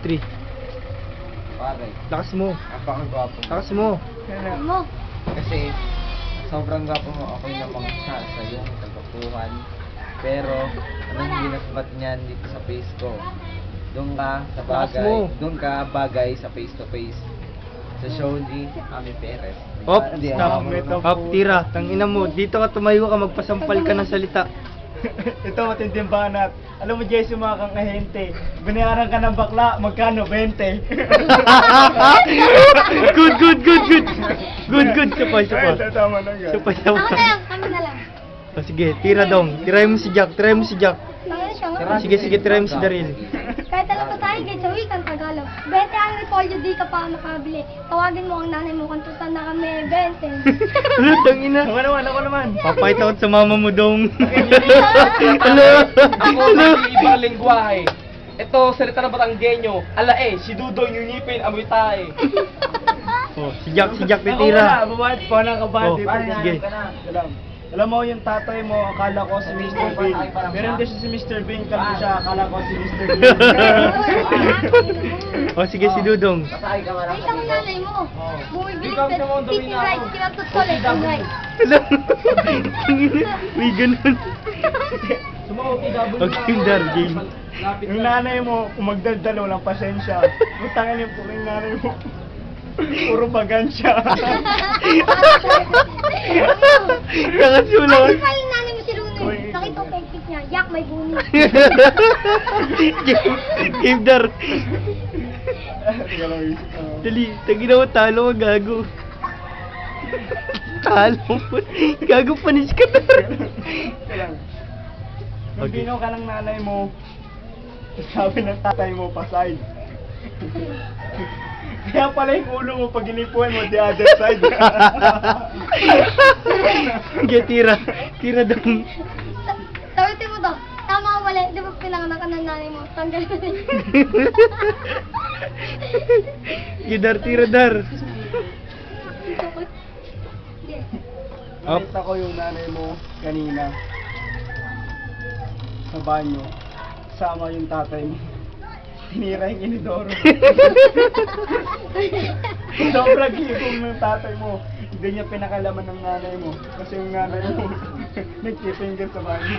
3. Bakit? Lakas mo. Napakagwapo mo. Lakas mo. Mo. Kasi sobrang gwapo mo, okay namang sa iyong kagwapuhan. Pero anong ginasbat niyan dito sa face ko? Doon ka sa Lakas bagay, mo. doon ka bagay sa face to face. Sa show ni Ami Perez. Hop, Hindi, stop. ano, Hop, tira. Tangina mo. Dito ka tumayo ka, magpasampal ka ng salita. Ito matinding banat. Alam mo, Jesse, mga kang ahente, binayaran ka ng bakla, magkano? 20. Good, good, good, good. Good, good. Supay, supay. Ay, tama na nga. Supay, Ako na supay. lang, kami na lang. O, sige, tira dong. Tirahin mo si Jack, tirahin mo si Jack. Tangin siya nga. Sige, sige, tirahin mo si Daryl. Kahit alam ko tayo, guys, sa wikang Tagalog. 20 ang repolyo, di ka pa makabili. Tawagin mo ang nanay mo kung tutan na kami, 20. Ano, tangina. Ako naman. Papakita ko sa mama mo dong. Ano? Ako may ibang lingwahe. Ito, salita ng Batanggenyo. Ala si Dudong yung ngipin, amoy tae. Oh, si Jack Ako titira. muna, bubuhat po ng kabati. Oh, sige. Alam mo, yung tatay mo, akala ko si Mr. Bean. Meron din siya si Mr. Bean, kalbo siya, akala ko si Mr. Bean. O, sige, si Dudong. Pasakay ka Ay, marami. ang nanay mo. Bumibili Ikaw sa naman, chicken Domina, rice, ako. kinatutol, chicken rice. Alam. Tangina. May ganun. Sumakot, Okay, Dar, game. Yung nanay mo, kung magdaldal, walang pasensya. Butangin yung puking nanay mo. Puro bagansya. Nakasulat. Ay, pa yung nanay mo si Runoy. Nakita ko pektik niya. Yak, may buni. Game, Dar. Teka lang, isip ko. Dali, tagina mo, talo mo, gago. Talo mo. Gago, panis ka, Dar. Teka lang. Nung Okay. binaw ka ng nanay mo, sabi ng tatay mo, paside. Kaya pala yung ulo mo, pag inipuan mo, the other side. Sige, tira. Tira dong. Sabi mo to, tama ka mali. Di ba pinanganak ka ng nanay mo? Tanggal na rin. Sige, Dar, tira, Dar. Up. Nakita ko yung nanay mo kanina sa banyo. Sama yung tatay mo. Tinira yung inidoro. Sobrang hipong ng tatay mo. Hindi niya pinakalaman ng nanay mo. Kasi yung nanay mo, nagkifinger sa banyo.